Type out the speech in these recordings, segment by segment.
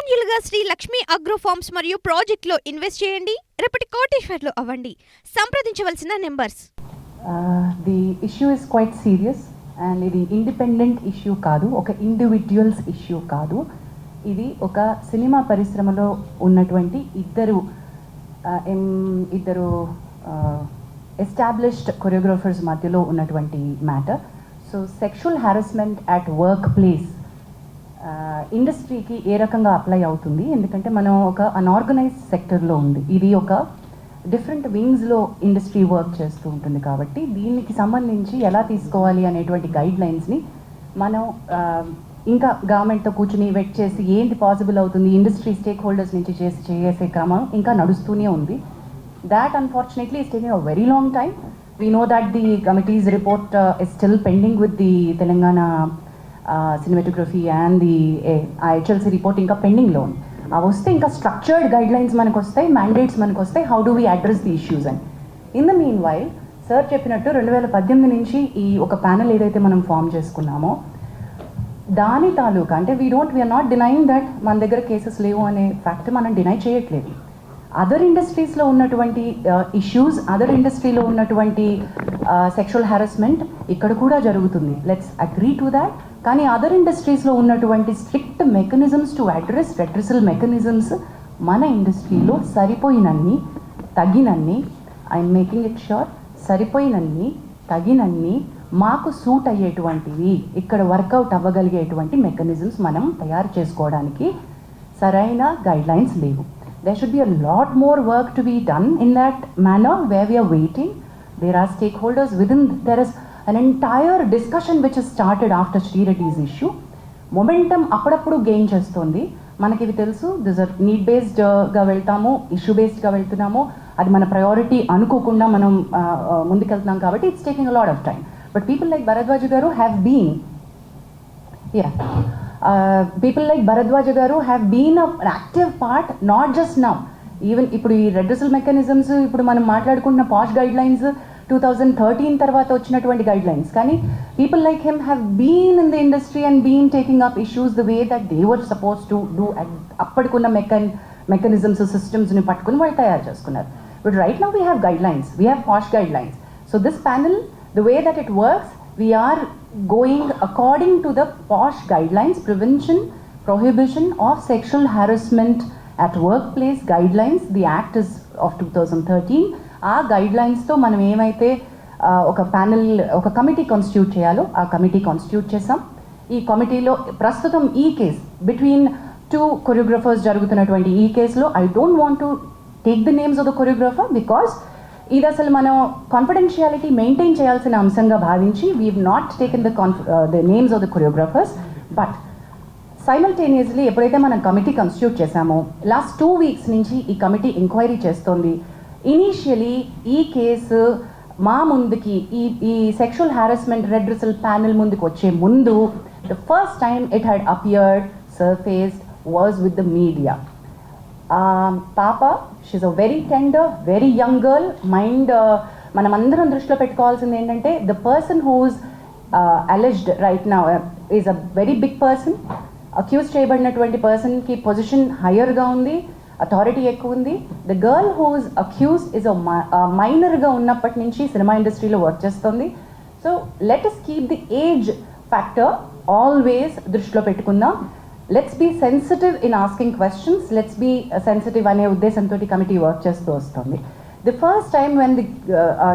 యాన్యువల్గా Shri Lakshmi agro forms మరియు ప్రాజెక్ట్లో invest చేయండి, రేపటి కోటీశ్వర్లు అవ్వండి. సంప్రదించవలసిన numbers. The issue is quite serious and ఇది ఇండిపెండెంట్ ఇష్యూ కాదు, ఒక ఇండివిజువల్స్ ఇష్యూ కాదు. ఇది ఒక సినిమా పరిశ్రమలో ఉన్నటువంటి ఇద్దరు ఎస్టాబ్లిష్డ్ కొరియోగ్రాఫర్స్ మధ్యలో ఉన్నటువంటి matter. So sexual harassment at work place ఇండస్ట్రీకి ఏ రకంగా అప్లై అవుతుంది, ఎందుకంటే మనం ఒక అన్ఆర్గనైజ్డ్ సెక్టర్లో ఉంది, ఇది ఒక డిఫరెంట్ వింగ్స్లో ఇండస్ట్రీ వర్క్ చేస్తూ ఉంటుంది. కాబట్టి దీనికి సంబంధించి ఎలా తీసుకోవాలి అనేటువంటి గైడ్ లైన్స్ని మనం ఇంకా గవర్నమెంట్తో కూర్చుని వెట్ చేసి ఏంటి పాసిబుల్ అవుతుంది, ఇండస్ట్రీ స్టేక్ హోల్డర్స్ నుంచి చేసే క్రమం ఇంకా నడుస్తూనే ఉంది. That unfortunately is taking a very long time. We know that the committee's report is still pending with the Telangana cinematography and the IHLC report inka pending lo undi. Avaste inka structured guidelines manaku vastayi, mandates manaku vastayi, how do we address the issues and in the meanwhile sir cheppinattu 2018 nunchi ee oka panel edaithe manam form chesukunnamo dani taluka ante we are not denying that మన దగ్గర cases లేవు అనే fact మనం deny చేయట్లేదు. Other ఇండస్ట్రీస్లో ఉన్నటువంటి issues, other ఇండస్ట్రీలో ఉన్నటువంటి sexual harassment ఇక్కడ కూడా జరుగుతుంది. Let's agree to that. కానీ అదర్ ఇండస్ట్రీస్లో ఉన్నటువంటి strict mechanisms to address redressal mechanisms మన ఇండస్ట్రీలో సరిపోయినన్ని తగినన్ని, ఐఎమ్ మేకింగ్ ఇట్ ష్యూర్, సరిపోయినన్ని తగినన్ని మాకు సూట్ అయ్యేటువంటివి, ఇక్కడ వర్కౌట్ అవ్వగలిగేటువంటి మెకానిజమ్స్ మనం తయారు చేసుకోవడానికి సరైన గైడ్లైన్స్ లేవు. There should be a lot more work to be done in that manner where we are waiting. There are stakeholders within, there is an entire discussion which has started after Sri Reddy's issue. Momentum appadappudu gain chestundi. Manaki ivi telusu, this is need based ga veltamo, issue based ga veltunamo, adi mana priority anukokunda manam mundukeltunam kabatti it's taking a lot of time. But people like Bharadwaj garu have been people like Bharadwaj garu have been an active part, not just now. Even ఇప్పుడు ఈ redressal mechanisms, ఇప్పుడు మనం మాట్లాడుకుంటున్న POSH guide lines 2013 తర్వాత వచ్చినటువంటి guidelines, కానీ people like him have been in the industry and been taking up issues the way that they were suppose to do. అప్పటికున్న mechanisms సిస్టమ్స్ని పట్టుకుని వాళ్ళు తయారు చేసుకున్నారు. But right now we have guidelines, we have POSH guidelines. So this panel, the way that it works, we are going according to the POSH guidelines, prevention, prohibition of sexual harassment at workplace guidelines. The act is of 2013. ఆ గైడ్లైన్స్తో మనం ఏమైతే ఒక panel, ఒక committee constitute చేయాలో ఆ committee constitute చేసాం. ఈ కమిటీలో ప్రస్తుతం ఈ కేస్ బిట్వీన్ 2 కొరియోగ్రాఫర్స్ జరుగుతున్నటువంటి ఈ కేసులో I don't want to take the names of the choreographer because ఇది అసలు మనం కాన్ఫిడెన్షియాలిటీ మెయింటైన్ చేయాల్సిన అంశంగా భావించి we have not taken the names of the choreographers. But simultaneously ఎప్పుడైతే మనం కమిటీ కాన్స్టిట్యూట్ చేశామో లాస్ట్ 2 వీక్స్ నుంచి ఈ కమిటీ ఎంక్వైరీ చేస్తోంది. ఇనీషియలీ ఈ కేసు మా ముందుకి ఈ సెక్షువల్ హారాస్మెంట్ రెడ్రెసల్ ప్యానెల్ ముందుకు వచ్చే ముందు the first time it had appeared, surfaced was with the media. Papa, she's a very tender, very young girl. Mind, మనం అందరం దృష్టిలో పెట్టుకోవాల్సింది ఏంటంటే the person who's alleged right now is a very big person. Accuse చేయబడినటువంటి పర్సన్కి position హయ్యర్గా ఉంది, authority ఎక్కువ ఉంది. The girl whose accuse is మైనర్గా ఉన్నప్పటి నుంచి సినిమా ఇండస్ట్రీలో వర్క్ చేస్తుంది. So let us keep the age factor always దృష్టిలో పెట్టుకుందాం. Let's be sensitive in asking questions, let's be sensitive అనే ఉద్దేశంతో కమిటీ వర్క్ చేస్తూ వస్తుంది. ది ఫస్ట్ టైం వెన్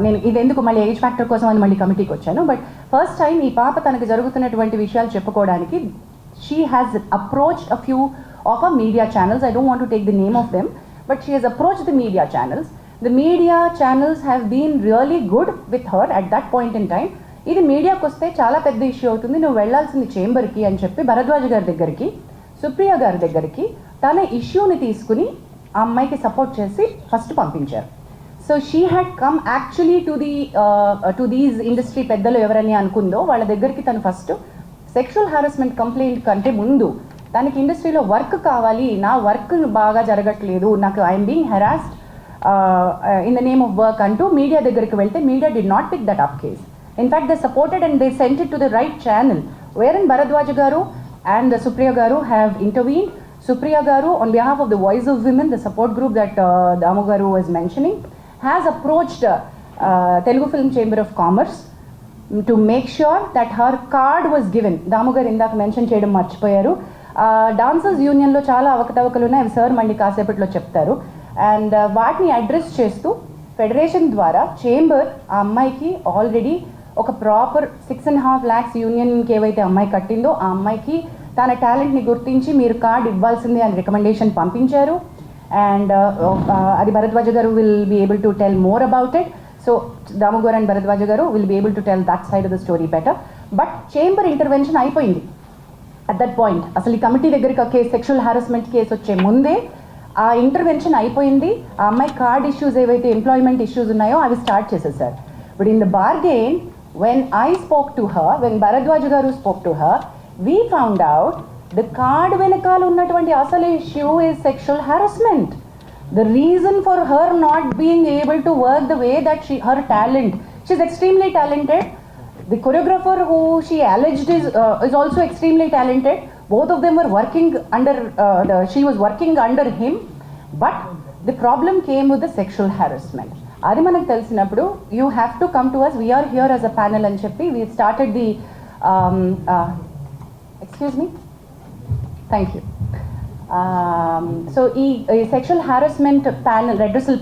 నేను ఇది ఎందుకు మళ్ళీ ఏజ్ ఫ్యాక్టర్ కోసం అని మళ్ళీ కమిటీకి వచ్చాను. బట్ ఫస్ట్ టైం ఈ పాప తనకు జరుగుతున్నటువంటి విషయాలు చెప్పుకోవడానికి she has approached a few of her media channels. I don't want to take the name of them, but she has approached the media channels. The media channels have been really good with her at that point in time. ఇది మీడియాకి వస్తే చాలా పెద్ద issue అవుతుంది, నువ్వు వెళ్లాల్సింది చేంబర్కి అని చెప్పి భరద్వాజ్ గారి దగ్గరికి, సుప్రియ గారి దగ్గరికి తన ఇష్యూని తీసుకుని ఆ అమ్మాయికి సపోర్ట్ చేసి ఫస్ట్ పంపించారు. So she had come actually to these industry పెద్దలు ఎవరని అనుకుందో వాళ్ళ దగ్గరికి తను ఫస్ట్ సెక్షువల్ హారాస్మెంట్ కంప్లైంట్ కంటే ముందు దానికి ఇండస్ట్రీలో వర్క్ కావాలి, నా వర్క్ బాగా జరగట్లేదు, నాకు I'm being harassed in the name of work అంటూ మీడియా దగ్గరికి వెళ్తే media did not pick that up case. In fact, they supported and they sent it to the right channel, wherein Bharadwaj garu and Supriya garu have intervened. Supriya Garu, on behalf of the Voice of Women, the support group that Damu Garu was mentioning, has approached Telugu Film Chamber of Commerce to make sure that her card was given. Damu Garu ఇందాక mention చేయడం మర్చిపోయారు. Dancers యూనియన్లో చాలా అవకతవకలు ఉన్నాయి, అవి sir మళ్ళీ కాసేపట్లో చెప్తారు. అండ్ వాటిని అడ్రస్ చేస్తూ ఫెడరేషన్ ద్వారా చేంబర్ ఆ అమ్మాయికి ఆల్రెడీ ఒక ప్రాపర్ 6.5 lakhs యూనియన్కి ఏవైతే అమ్మాయి కట్టిందో ఆ అమ్మాయికి తన టాలెంట్ని గుర్తించి మీరు కార్డ్ ఇవ్వాల్సిందే అని రికమెండేషన్ పంపించారు. అండ్ అది భరద్వాజ గారు will be able to tell more about it. So Damu గారు అండ్ భరద్వాజ గారు will be able to tell that side of the story better. But chamber intervention అయిపోయింది అట్ దట్ పాయింట్. అసలు ఈ కమిటీ దగ్గరికి కేసు, సెక్షువల్ హారాస్మెంట్ కేసు వచ్చే ముందే ఆ intervention అయిపోయింది. ఆ అమ్మాయి కార్డ్ ఇష్యూస్ ఏవైతే ఎంప్లాయ్మెంట్ ఇష్యూస్ ఉన్నాయో అవి స్టార్ట్ చేసేసారు. But in the bargain when I spoke to her, when Bharadwaj garu spoke to her, we found out the card venakal unnatuvanti asal issue is sexual harassment. The reason for her not being able to work the way that her talent, she's extremely talented. The choreographer who she alleged is also extremely talented. Both of them were working under she was working under him, but the problem came with the sexual harassment. అది మనకు తెలిసినప్పుడు you have to come to us, we're here as a panel అని చెప్పి we started the excuse me, thank you. So ఈ sexual harassment panel, redressal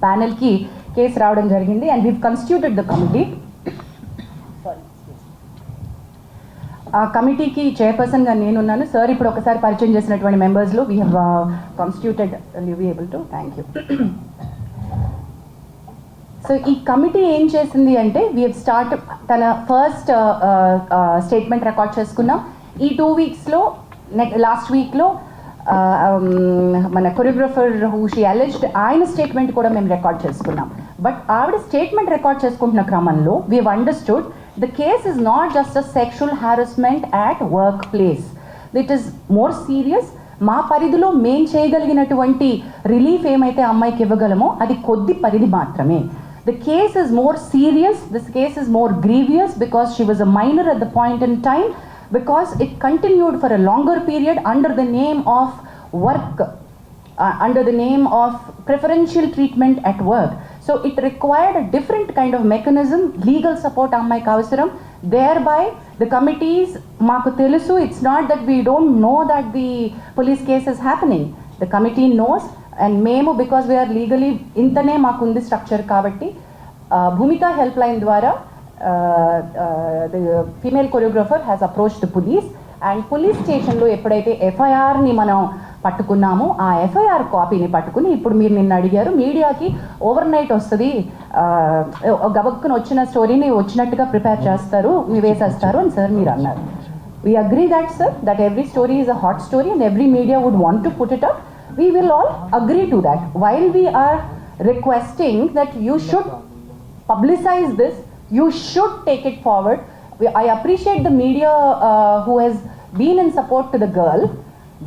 ప్యానల్కి case రావడం జరిగింది. And we've constituted the committee. ఆ కమిటీకి చైర్పర్సన్గా నేనున్నాను. సార్ ఇప్పుడు ఒకసారి పరిచయం చేసినటువంటి మెంబర్స్లో we have constituted, you be able to, thank you. So ఈ కమిటీ ఏం చేసింది అంటే వీ హ్యావ్ స్టార్ట్, తన ఫస్ట్ స్టేట్మెంట్ రికార్డ్ చేసుకున్నాం. ఈ 2 weeksలో లాస్ట్ వీక్లో మన కొరియోగ్రఫర్ హూ షీ అలెజ్డ్ ఆయన స్టేట్మెంట్ కూడా మేము రికార్డ్ చేసుకున్నాం. బట్ ఆవిడ స్టేట్మెంట్ రికార్డ్ చేసుకుంటున్న క్రమంలో we have understood the case is not just a sexual harassment at workplace. It is more serious. మా పరిధిలో మేం చేయగలిగినటువంటి రిలీఫ్ ఏమైతే అమ్మాయికి ఇవ్వగలమో అది కొద్ది పరిధి మాత్రమే. The case is more serious. This case is more grievous because she was a minor at the point in time, because it continued for a longer period under the name of work, under the name of preferential treatment at work. So it required a different kind of mechanism, legal support ammayiki avasaram. Thereby the committees, maaku telusu, it's not that we don't know that the police case is happening. The committee knows, and memo because we are legally intane maaku undi structure kabatti Bhumika helpline dwara the female choreographer has approached the police, and police station lo eppudaithe FIR ni manam పట్టుకున్నాము, ఆ FIR కాపీని పట్టుకుని ఇప్పుడు మీరు నిన్న అడిగారు మీడియాకి over night వస్తుంది, గబక్కున వచ్చిన స్టోరీని వచ్చినట్టుగా ప్రిపేర్ చేస్తారు, వేసేస్తారు అని సార్ మీరు అన్నారు. We agree that sir, that every story is a hot story and every media would want to put it up. We will all agree to that. While we are requesting that you should publicize this, you should take it forward. I appreciate the media who has been in support to the girl,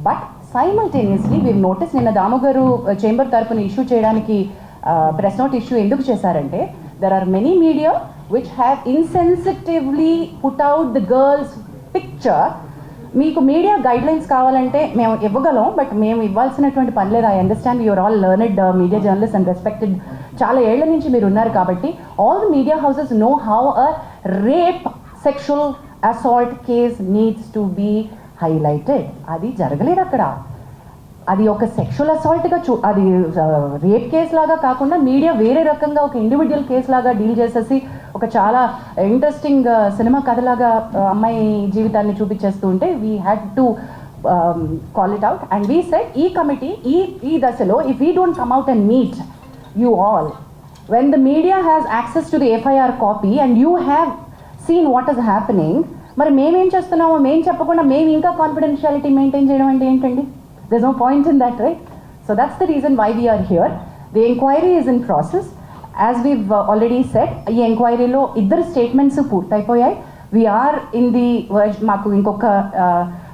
but simultaneously we've noticed నిన్న దాము గారు chamber తరపున issue చేయడానికి press note issue ఎందుకు చేశారంటే, there are many media which have insensitively put out the girl's picture. మీకు media guidelines కావాలంటే మేము ఇవ్వగలం, బట్ మేము ఇవ్వాల్సినటువంటి పని లేదు. I understand you're all learned media journalist and respected, చాలా ఏళ్ల నుంచి మీరు ఉన్నారు కాబట్టి all the media houses know how a rape sexual assault case needs to be highlighted. అది జరగలేదు అక్కడ. అది ఒక సెక్షువల్ అసాల్ట్గా అది రేప్ కేసు లాగా కాకుండా మీడియా వేరే రకంగా ఒక ఇండివిజువల్ కేసు లాగా డీల్ చేసేసి ఒక చాలా ఇంట్రెస్టింగ్ సినిమా కథలాగా అమ్మాయి జీవితాన్ని చూపించేస్తూ ఉంటే we had to call it out. And we said ఈ కమిటీ ఈ దశలో if we don't come out and meet you all, when the media has access to the FIR copy and you have seen what is happening, మరి మేమేం చేస్తున్నామో మేము చెప్పకుండా మేము ఇంకా కాన్ఫిడెన్షియాలిటీ మెయింటైన్ చేయడం అంటే ఏంటండి? There's no point in that, right? So that's the reason why we are here. The inquiry is in process. As we've already said, ఈ ఎంక్వైరీలో ఇద్దరు స్టేట్మెంట్స్ పూర్తయిపోయాయి. We are in the మాకు ఇంకొక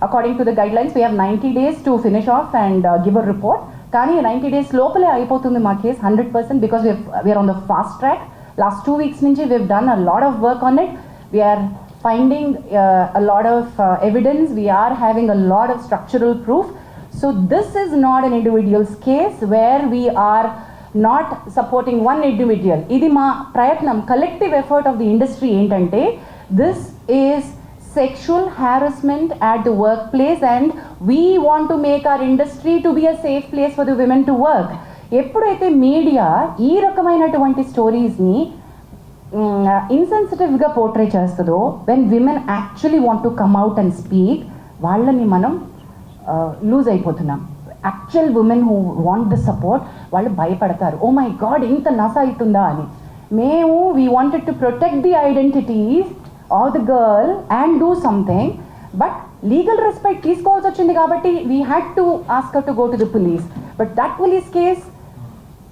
according to the guidelines we have 90 days to finish off and give a report. కానీ 90 days లోపలే అయిపోతుంది మా case 100% because we are on the fast track. Last 2 weeks నుంచి we've done a lot of work on it. We are finding a lot of evidence, we are having a lot of structural proof. So this is not an individual's case where we are not supporting one individual. Idi ma prayatnam, collective effort of the industry entante, this is sexual harassment at the workplace, and we want to make our industry to be a safe place for the women to work. ఎప్పుడైతే media ఈ రకమైనటువంటి స్టోరీస్ని ఇన్సెన్సిటివ్గా portray చేస్తుందో, when women actually want to come out and speak, వాళ్ళని మనం loose అయిపోతున్నాం. Actual women who want the support, వాళ్ళు భయపడతారు, oh my God ఇంత నస అవుతుందా అని. మేము we wanted to protect the identities of the girl and do something, but legal respect తీసుకోవాల్సి వచ్చింది కాబట్టి we had to ask her to go to the police. But that police case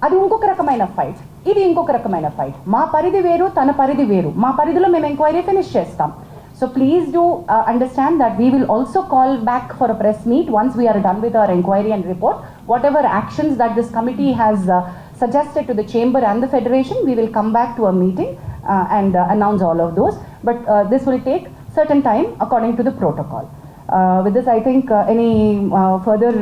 అది ఇంకొక రకమైన ఫైట్, ఇది ఇంకొక రకమైన ఫైట్. మా పరిధి వేరు, తన పరిధి వేరు. మా పరిధిలో మేము ఎంక్వైరీ ఫినిష్ చేస్తాం. So please do understand that we will also call back for a press meet once we are done with our inquiry and report. Whatever actions that this committee has suggested to the chamber and the federation, we will come back to a meeting and announce all of those. But this will take certain time according to the protocol. With this, I think any further